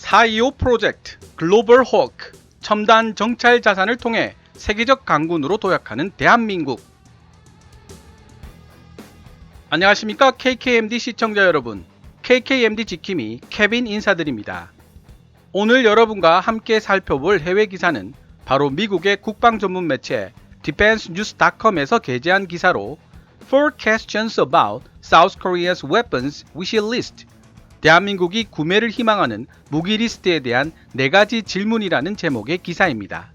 425 프로젝트 글로벌 호크 첨단 정찰 자산을 통해 세계적 강군으로 도약하는 대한민국. 안녕하십니까 KKMD 시청자 여러분, KKMD 지킴이 케빈 인사드립니다. 오늘 여러분과 함께 살펴볼 해외 기사는 바로 미국의 국방 전문 매체 defensenews.com에서 게재한 기사로 Four questions about South Korea's weapons wish list, 대한민국이 구매를 희망하는 무기 리스트에 대한 4가지 질문이라는 제목의 기사입니다.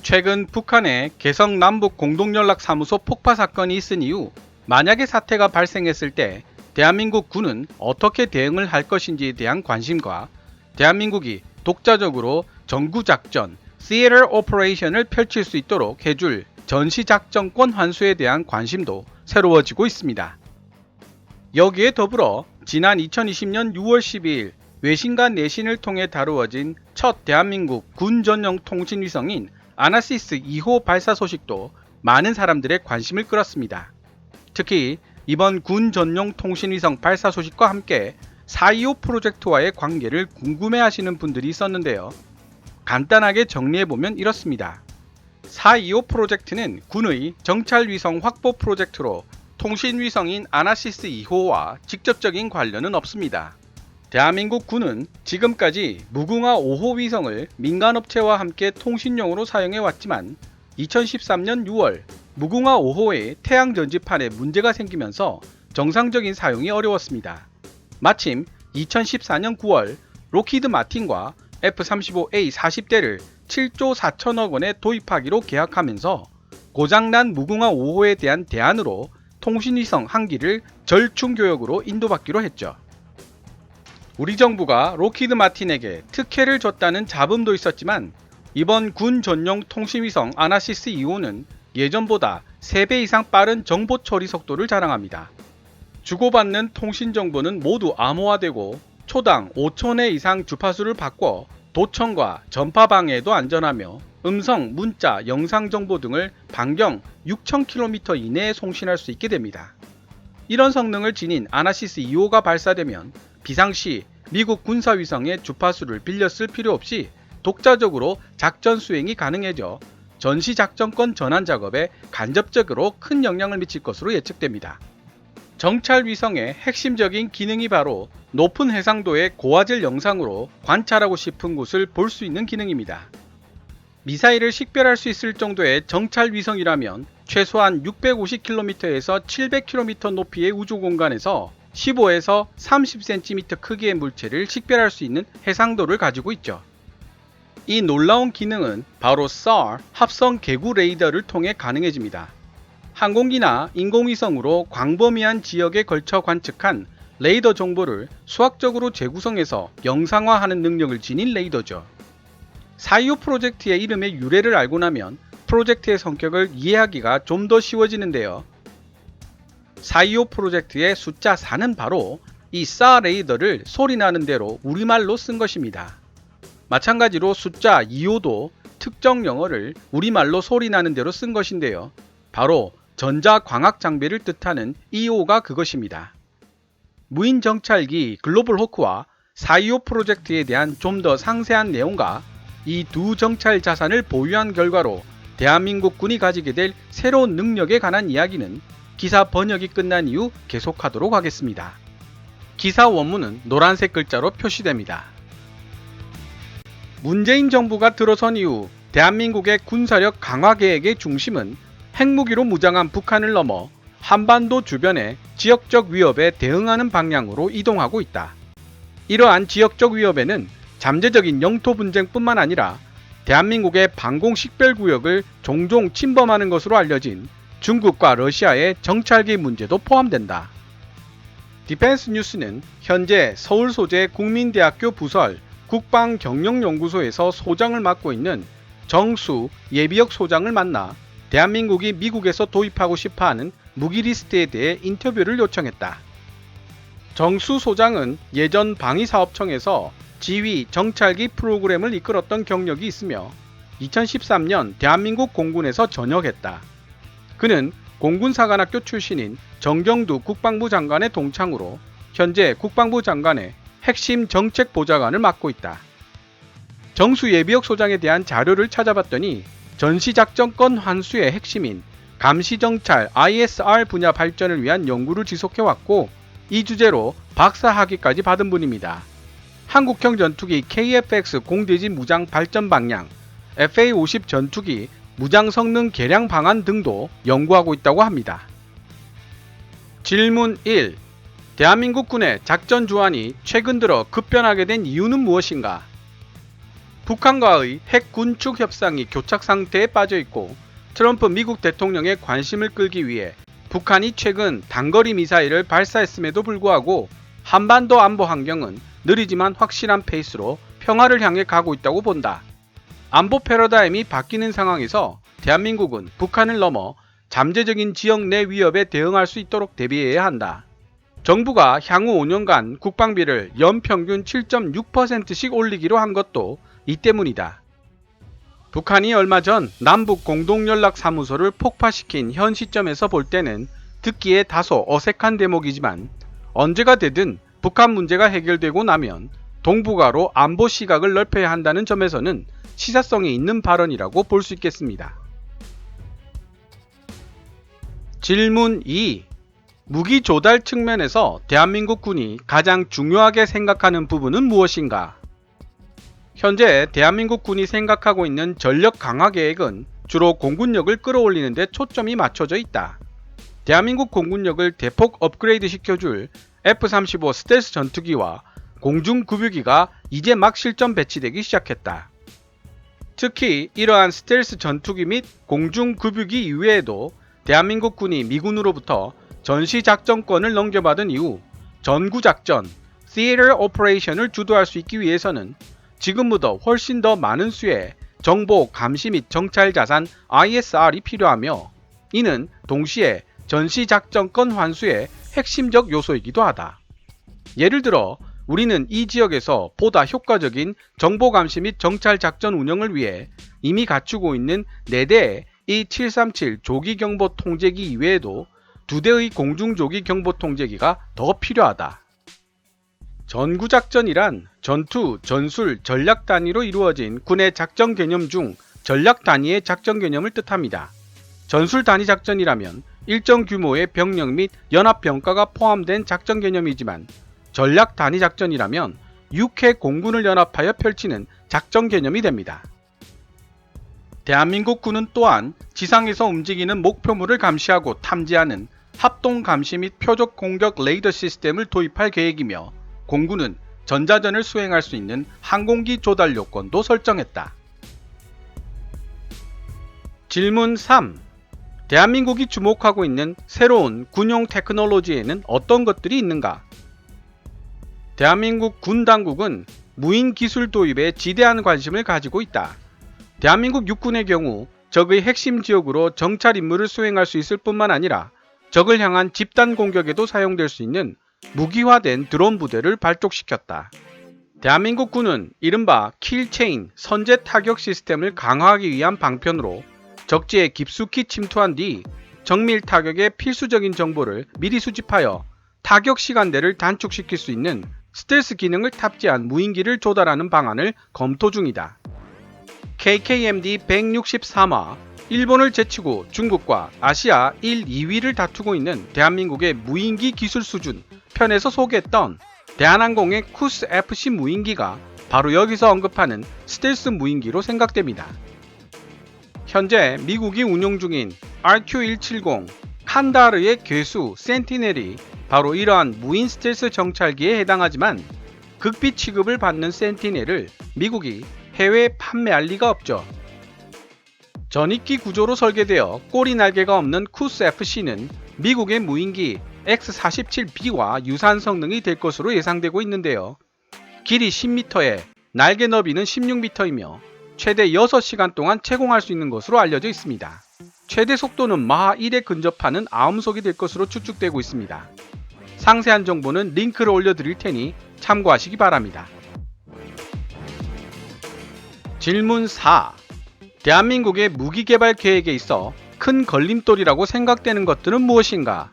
최근 북한의 개성 남북 공동연락사무소 폭파 사건이 있은 이후 만약에 사태가 발생했을 때 대한민국 군은 어떻게 대응을 할 것인지에 대한 관심과 대한민국이 독자적으로 정구작전 Theater Operation을 펼칠 수 있도록 해줄 전시작전권 환수에 대한 관심도 새로워지고 있습니다. 여기에 더불어 지난 2020년 6월 12일 외신과 내신을 통해 다루어진 첫 대한민국 군 전용 통신위성인 아나시스 2호 발사 소식도 많은 사람들의 관심을 끌었습니다. 특히 이번 군 전용 통신위성 발사 소식과 함께 425 프로젝트와의 관계를 궁금해하시는 분들이 있었는데요. 간단하게 정리해보면 이렇습니다. 425 프로젝트는 군의 정찰위성 확보 프로젝트로 통신위성인 아나시스 2호와 직접적인 관련은 없습니다. 대한민국 군은 지금까지 무궁화 5호 위성을 민간업체와 함께 통신용으로 사용해왔지만 2013년 6월 무궁화 5호의 태양 전지판에 문제가 생기면서 정상적인 사용이 어려웠습니다. 마침 2014년 9월 록히드 마틴과 F-35A 40대를 7조 4천억 원에 도입하기로 계약하면서 고장난 무궁화 5호에 대한 대안으로 통신위성 한 기를 절충교역으로 인도받기로 했죠. 우리 정부가 록히드 마틴에게 특혜를 줬다는 잡음도 있었지만 이번 군 전용 통신위성 아나시스 2호는 예전보다 3배 이상 빠른 정보 처리 속도를 자랑합니다. 주고받는 통신 정보는 모두 암호화되고 초당 5,000회 이상 주파수를 바꿔 도청과 전파 방해에도 안전하며 음성, 문자, 영상 정보 등을 반경 6,000km 이내에 송신할 수 있게 됩니다. 이런 성능을 지닌 아나시스 2호가 발사되면 비상시 미국 군사위성의 주파수를 빌려 쓸 필요 없이 독자적으로 작전 수행이 가능해져 전시작전권 전환 작업에 간접적으로 큰 영향을 미칠 것으로 예측됩니다. 정찰위성의 핵심적인 기능이 바로 높은 해상도의 고화질 영상으로 관찰하고 싶은 곳을 볼 수 있는 기능입니다. 미사일을 식별할 수 있을 정도의 정찰위성이라면 최소한 650km에서 700km 높이의 우주 공간에서 15에서 30cm 크기의 물체를 식별할 수 있는 해상도를 가지고 있죠. 이 놀라운 기능은 바로 SAR 합성 개구 레이더를 통해 가능해집니다. 항공기나 인공위성으로 광범위한 지역에 걸쳐 관측한 레이더 정보를 수학적으로 재구성해서 영상화하는 능력을 지닌 레이더죠. 425 프로젝트의 이름의 유래를 알고 나면 프로젝트의 성격을 이해하기가 좀 더 쉬워지는데요. 425 프로젝트의 숫자 4는 바로 이 SAR 레이더를 소리나는 대로 우리말로 쓴 것입니다. 마찬가지로 숫자 25도 특정 영어를 우리말로 소리나는 대로 쓴 것인데요. 바로 전자광학 장비를 뜻하는 25가 그것입니다. 무인 정찰기 글로벌 호크와 425 프로젝트에 대한 좀 더 상세한 내용과 이 두 정찰 자산을 보유한 결과로 대한민국 군이 가지게 될 새로운 능력에 관한 이야기는 기사 번역이 끝난 이후 계속하도록 하겠습니다. 기사 원문은 노란색 글자로 표시됩니다. 문재인 정부가 들어선 이후 대한민국의 군사력 강화 계획의 중심은 핵무기로 무장한 북한을 넘어 한반도 주변의 지역적 위협에 대응하는 방향으로 이동하고 있다. 이러한 지역적 위협에는 잠재적인 영토 분쟁뿐만 아니라 대한민국의 방공 식별구역을 종종 침범하는 것으로 알려진 중국과 러시아의 정찰기 문제도 포함된다. 디펜스 뉴스는 현재 서울 소재 국민대학교 부설 국방경영연구소에서 소장을 맡고 있는 정수 예비역 소장을 만나 대한민국이 미국에서 도입하고 싶어하는 무기 리스트에 대해 인터뷰를 요청했다. 정수 소장은 예전 방위사업청에서 지휘 정찰기 프로그램을 이끌었던 경력이 있으며 2013년 대한민국 공군에서 전역했다. 그는 공군사관학교 출신인 정경두 국방부 장관의 동창으로 현재 국방부 장관의 핵심 정책 보좌관을 맡고 있다. 정수 예비역 소장에 대한 자료를 찾아봤더니 전시작전권 환수의 핵심인 감시정찰 ISR 분야 발전을 위한 연구를 지속해왔고 이 주제로 박사 학위까지 받은 분입니다. 한국형 전투기 KF-X 공대지 무장 발전 방향, FA-50 전투기 무장 성능 개량 방안 등도 연구하고 있다고 합니다. 질문 1. 대한민국 군의 작전 주안이 최근 들어 급변하게 된 이유는 무엇인가? 북한과의 핵 군축 협상이 교착 상태에 빠져 있고 트럼프 미국 대통령의 관심을 끌기 위해 북한이 최근 단거리 미사일을 발사했음에도 불구하고 한반도 안보 환경은 느리지만 확실한 페이스로 평화를 향해 가고 있다고 본다. 안보 패러다임이 바뀌는 상황에서 대한민국은 북한을 넘어 잠재적인 지역 내 위협에 대응할 수 있도록 대비해야 한다. 정부가 향후 5년간 국방비를 연평균 7.6%씩 올리기로 한 것도 이 때문이다. 북한이 얼마 전 남북 공동연락사무소를 폭파시킨 현 시점에서 볼 때는 듣기에 다소 어색한 대목이지만 언제가 되든 북한 문제가 해결되고 나면 동북아로 안보 시각을 넓혀야 한다는 점에서는 시사성이 있는 발언이라고 볼 수 있겠습니다. 질문 2. 무기 조달 측면에서 대한민국 군이 가장 중요하게 생각하는 부분은 무엇인가? 현재 대한민국 군이 생각하고 있는 전력 강화 계획은 주로 공군력을 끌어올리는 데 초점이 맞춰져 있다. 대한민국 공군력을 대폭 업그레이드 시켜줄 F-35 스텔스 전투기와 공중급유기가 이제 막 실전 배치되기 시작했다. 특히 이러한 스텔스 전투기 및 공중급유기 이외에도 대한민국 군이 미군으로부터 전시작전권을 넘겨받은 이후 전구작전, Theater Operation을 주도할 수 있기 위해서는 지금보다 훨씬 더 많은 수의 정보, 감시 및 정찰 자산 ISR이 필요하며 이는 동시에 전시작전권 환수의 핵심적 요소이기도 하다. 예를 들어 우리는 이 지역에서 보다 효과적인 정보 감시 및 정찰 작전 운영을 위해 이미 갖추고 있는 4대의 E737 조기경보 통제기 이외에도 2대의 공중조기 경보 통제기가 더 필요하다. 전구작전이란 전투, 전술, 전략 단위로 이루어진 군의 작전 개념 중 전략 단위의 작전 개념을 뜻합니다. 전술 단위 작전이라면 일정 규모의 병력 및 연합병과가 포함된 작전 개념이지만 전략 단위 작전이라면 6회 공군을 연합하여 펼치는 작전 개념이 됩니다. 대한민국 군은 또한 지상에서 움직이는 목표물을 감시하고 탐지하는 합동 감시 및 표적 공격 레이더 시스템을 도입할 계획이며 공군은 전자전을 수행할 수 있는 항공기 조달 요건도 설정했다. 질문 3. 대한민국이 주목하고 있는 새로운 군용 테크놀로지에는 어떤 것들이 있는가? 대한민국 군 당국은 무인 기술 도입에 지대한 관심을 가지고 있다. 대한민국 육군의 경우 적의 핵심 지역으로 정찰 임무를 수행할 수 있을 뿐만 아니라 적을 향한 집단 공격에도 사용될 수 있는 무기화된 드론 부대를 발족시켰다. 대한민국 군은 이른바 킬체인 선제 타격 시스템을 강화하기 위한 방편으로 적지에 깊숙이 침투한 뒤 정밀 타격의 필수적인 정보를 미리 수집하여 타격 시간대를 단축시킬 수 있는 스텔스 기능을 탑재한 무인기를 조달하는 방안을 검토 중이다. KKMD 163화 일본을 제치고 중국과 아시아 1, 2위를 다투고 있는 대한민국의 무인기 기술 수준 편에서 소개했던 대한항공의 쿠스 FC 무인기가 바로 여기서 언급하는 스텔스 무인기로 생각됩니다. 현재 미국이 운용 중인 RQ-170 칸다르의 괴수 센티넬이 바로 이러한 무인 스텔스 정찰기에 해당하지만 극비 취급을 받는 센티넬을 미국이 해외에 판매할 리가 없죠. 전익기 구조로 설계되어 꼬리 날개가 없는 쿠스 FC는 미국의 무인기 X-47B와 유사한 성능이 될 것으로 예상되고 있는데요. 길이 10m에 날개 너비는 16m이며 최대 6시간 동안 채공할 수 있는 것으로 알려져 있습니다. 최대 속도는 마하 1에 근접하는 아음속이 될 것으로 추측되고 있습니다. 상세한 정보는 링크를 올려드릴 테니 참고하시기 바랍니다. 질문 4. 대한민국의 무기 개발 계획에 있어 큰 걸림돌이라고 생각되는 것들은 무엇인가?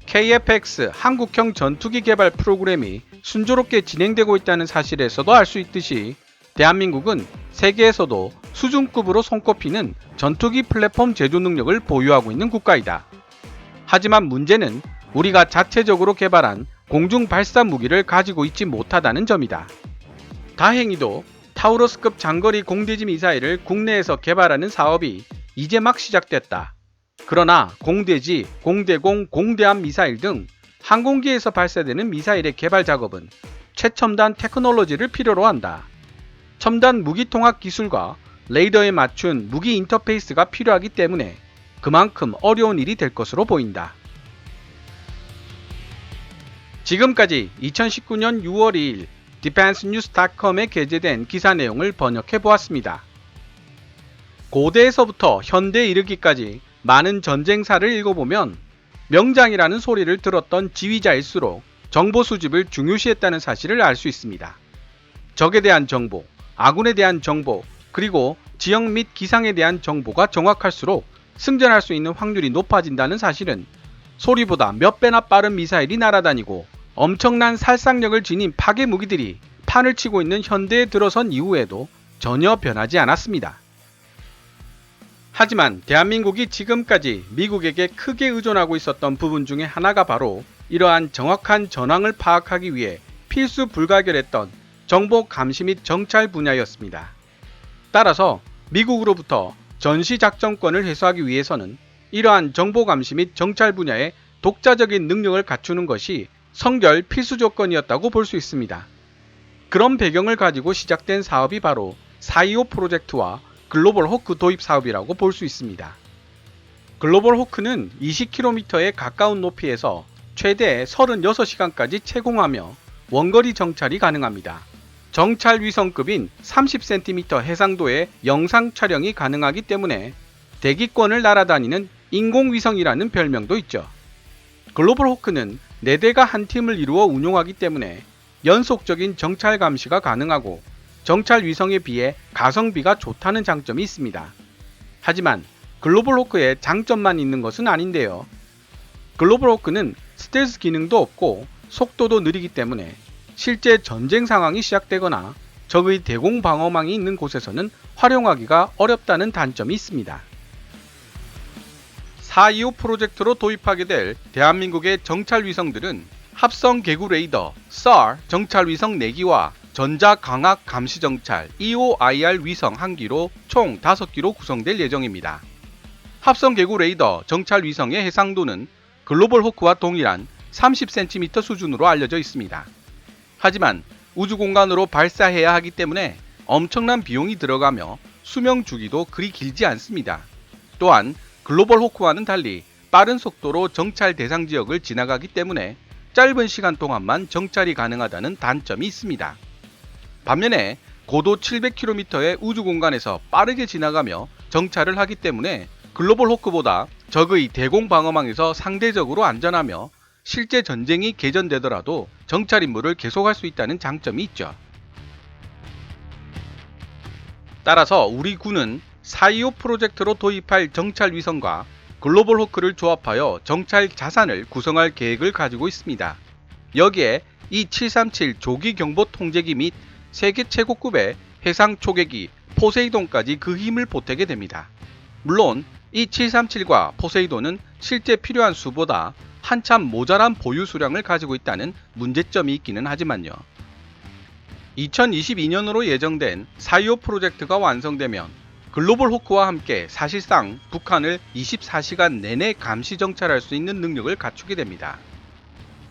KF-X 한국형 전투기 개발 프로그램이 순조롭게 진행되고 있다는 사실에서도 알 수 있듯이 대한민국은 세계에서도 수준급으로 손꼽히는 전투기 플랫폼 제조 능력을 보유하고 있는 국가이다. 하지만 문제는 우리가 자체적으로 개발한 공중 발사 무기를 가지고 있지 못하다는 점이다. 다행히도 타우러스급 장거리 공대지 미사일을 국내에서 개발하는 사업이 이제 막 시작됐다. 그러나 공대지, 공대공, 공대함 미사일 등 항공기에서 발사되는 미사일의 개발 작업은 최첨단 테크놀로지를 필요로 한다. 첨단 무기 통합 기술과 레이더에 맞춘 무기 인터페이스가 필요하기 때문에 그만큼 어려운 일이 될 것으로 보인다. 지금까지 2019년 6월 2일 defensenews.com에 게재된 기사 내용을 번역해 보았습니다. 고대에서부터 현대에 이르기까지 많은 전쟁사를 읽어보면 명장이라는 소리를 들었던 지휘자일수록 정보 수집을 중요시했다는 사실을 알 수 있습니다. 적에 대한 정보, 아군에 대한 정보, 그리고 지역 및 기상에 대한 정보가 정확할수록 승전할 수 있는 확률이 높아진다는 사실은 소리보다 몇 배나 빠른 미사일이 날아다니고 엄청난 살상력을 지닌 파괴 무기들이 판을 치고 있는 현대에 들어선 이후에도 전혀 변하지 않았습니다. 하지만 대한민국이 지금까지 미국에게 크게 의존하고 있었던 부분 중에 하나가 바로 이러한 정확한 전황을 파악하기 위해 필수 불가결했던 정보 감시 및 정찰 분야였습니다. 따라서 미국으로부터 전시작전권을 회수하기 위해서는 이러한 정보 감시 및 정찰 분야의 독자적인 능력을 갖추는 것이 성결 필수 조건이었다고 볼 수 있습니다. 그런 배경을 가지고 시작된 사업이 바로 425 프로젝트와 글로벌 호크 도입 사업이라고 볼 수 있습니다. 글로벌 호크는 20km에 가까운 높이에서 최대 36시간까지 채공하며 원거리 정찰이 가능합니다. 정찰 위성급인 30cm 해상도의 영상 촬영이 가능하기 때문에 대기권을 날아다니는 인공위성이라는 별명도 있죠. 글로벌 호크는 4대가 한 팀을 이루어 운용하기 때문에 연속적인 정찰 감시가 가능하고 정찰 위성에 비해 가성비가 좋다는 장점이 있습니다. 하지만 글로벌 호크의 장점만 있는 것은 아닌데요. 글로벌 호크는 스텔스 기능도 없고 속도도 느리기 때문에 실제 전쟁 상황이 시작되거나 적의 대공 방어망이 있는 곳에서는 활용하기가 어렵다는 단점이 있습니다. 425 프로젝트로 도입하게 될 대한민국의 정찰 위성들은 합성 개구 레이더 SAR 정찰 위성 4기와 전자 광학 감시 정찰 EOIR 위성 1기로 총 5기로 구성될 예정입니다. 합성 개구 레이더 정찰 위성의 해상도는 글로벌 호크와 동일한 30cm 수준으로 알려져 있습니다. 하지만 우주 공간으로 발사해야 하기 때문에 엄청난 비용이 들어가며 수명 주기도 그리 길지 않습니다. 또한 글로벌 호크와는 달리 빠른 속도로 정찰 대상 지역을 지나가기 때문에 짧은 시간 동안만 정찰이 가능하다는 단점이 있습니다. 반면에 고도 700km의 우주 공간에서 빠르게 지나가며 정찰을 하기 때문에 글로벌 호크보다 적의 대공 방어망에서 상대적으로 안전하며 실제 전쟁이 개전되더라도 정찰 임무를 계속할 수 있다는 장점이 있죠. 따라서 우리 군은 425 프로젝트로 도입할 정찰 위성과 글로벌 호크를 조합하여 정찰 자산을 구성할 계획을 가지고 있습니다. 여기에 이 737 조기 경보 통제기 및 세계 최고급의 해상 초계기 포세이돈까지 그 힘을 보태게 됩니다. 물론 이 737과 포세이돈은 실제 필요한 수보다 한참 모자란 보유 수량을 가지고 있다는 문제점이 있기는 하지만요. 2022년으로 예정된 425 프로젝트가 완성되면 글로벌 호크와 함께 사실상 북한을 24시간 내내 감시 정찰할 수 있는 능력을 갖추게 됩니다.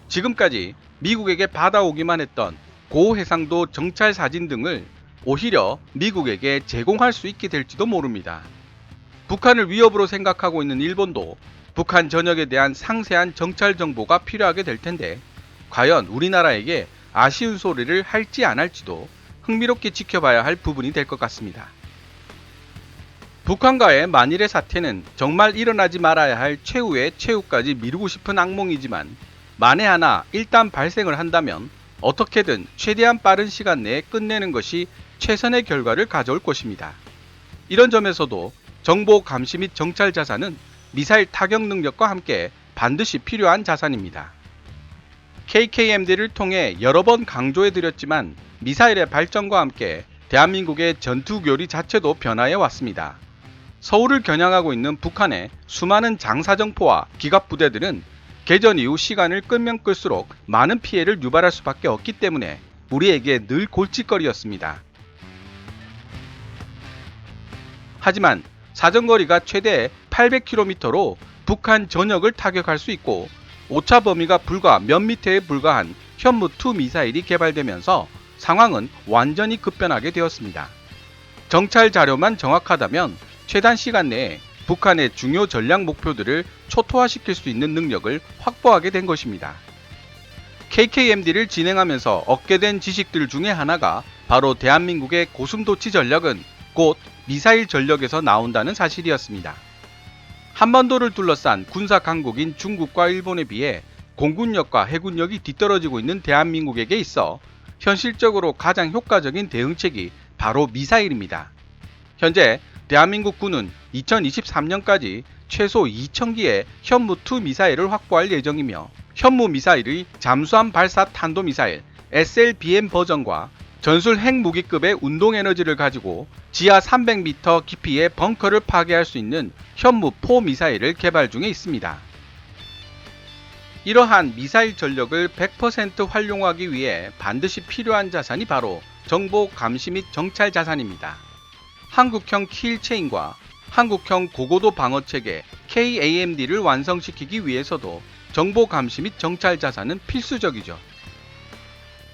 지금까지 미국에게 받아오기만 했던 고해상도 정찰 사진 등을 오히려 미국에게 제공할 수 있게 될지도 모릅니다. 북한을 위협으로 생각하고 있는 일본도 북한 전역에 대한 상세한 정찰 정보가 필요하게 될 텐데 과연 우리나라에게 아쉬운 소리를 할지 안 할지도 흥미롭게 지켜봐야 할 부분이 될 것 같습니다. 북한과의 만일의 사태는 정말 일어나지 말아야 할 최후의 최후까지 미루고 싶은 악몽이지만 만에 하나 일단 발생을 한다면 어떻게든 최대한 빠른 시간 내에 끝내는 것이 최선의 결과를 가져올 것입니다. 이런 점에서도 정보 감시 및 정찰 자산은 미사일 타격 능력과 함께 반드시 필요한 자산입니다. KKMD를 통해 여러 번 강조해드렸지만 미사일의 발전과 함께 대한민국의 전투교리 자체도 변화해 왔습니다. 서울을 겨냥하고 있는 북한의 수많은 장사정포와 기갑부대들은 개전 이후 시간을 끌면 끌수록 많은 피해를 유발할 수밖에 없기 때문에 우리에게 늘 골칫거리였습니다. 하지만 사정거리가 최대 800km로 북한 전역을 타격할 수 있고 오차 범위가 불과 몇 미터에 불과한 현무2 미사일이 개발되면서 상황은 완전히 급변하게 되었습니다. 정찰 자료만 정확하다면 최단 시간 내에 북한의 중요 전략 목표들을 초토화시킬 수 있는 능력을 확보하게 된 것입니다. KKMD를 진행하면서 얻게 된 지식들 중에 하나가 바로 대한민국의 고슴도치 전력은 곧 미사일 전력에서 나온다는 사실이었습니다. 한반도를 둘러싼 군사 강국인 중국과 일본에 비해 공군력과 해군력이 뒤떨어지고 있는 대한민국에게 있어 현실적으로 가장 효과적인 대응책이 바로 미사일입니다. 현재 대한민국 군은 2023년까지 최소 2,000기의 현무2 미사일을 확보할 예정이며 현무 미사일의 잠수함 발사 탄도미사일 SLBM 버전과 전술 핵무기급의 운동에너지를 가지고 지하 300m 깊이의 벙커를 파괴할 수 있는 현무4 미사일을 개발 중에 있습니다. 이러한 미사일 전력을 100% 활용하기 위해 반드시 필요한 자산이 바로 정보 감시 및 정찰 자산입니다. 한국형 킬체인과 한국형 고고도 방어체계 KAMD를 완성시키기 위해서도 정보 감시 및 정찰 자산은 필수적이죠.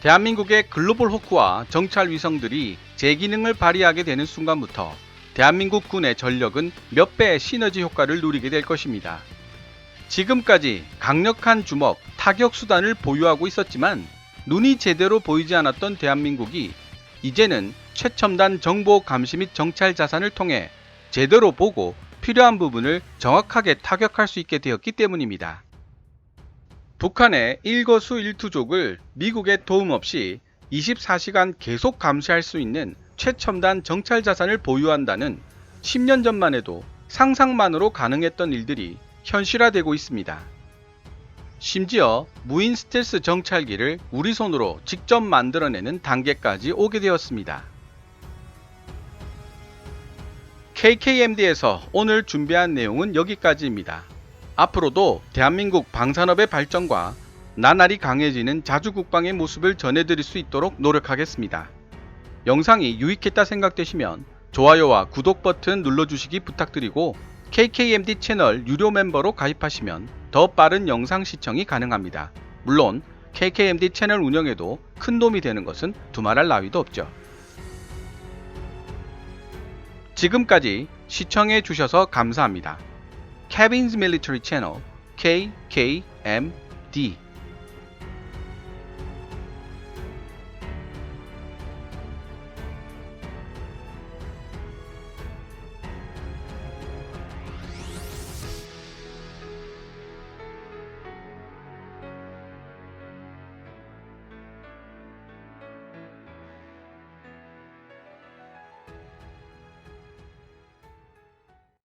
대한민국의 글로벌 호크와 정찰 위성들이 제 기능을 발휘하게 되는 순간부터 대한민국 군의 전력은 몇 배의 시너지 효과를 누리게 될 것입니다. 지금까지 강력한 주먹, 타격 수단을 보유하고 있었지만 눈이 제대로 보이지 않았던 대한민국이 이제는 최첨단 정보 감시 및 정찰 자산을 통해 제대로 보고 필요한 부분을 정확하게 타격할 수 있게 되었기 때문입니다. 북한의 일거수일투족을 미국의 도움 없이 24시간 계속 감시할 수 있는 최첨단 정찰 자산을 보유한다는 10년 전만 해도 상상만으로 가능했던 일들이 현실화되고 있습니다. 심지어 무인 스텔스 정찰기를 우리 손으로 직접 만들어내는 단계까지 오게 되었습니다. KKMD에서 오늘 준비한 내용은 여기까지입니다. 앞으로도 대한민국 방산업의 발전과 나날이 강해지는 자주국방의 모습을 전해드릴 수 있도록 노력하겠습니다. 영상이 유익했다 생각되시면 좋아요와 구독 버튼 눌러주시기 부탁드리고 KKMD 채널 유료 멤버로 가입하시면 더 빠른 영상 시청이 가능합니다. 물론 KKMD 채널 운영에도 큰 도움이 되는 것은 두말할 나위도 없죠. 지금까지 시청해 주셔서 감사합니다. Kevin's Military Channel KKMD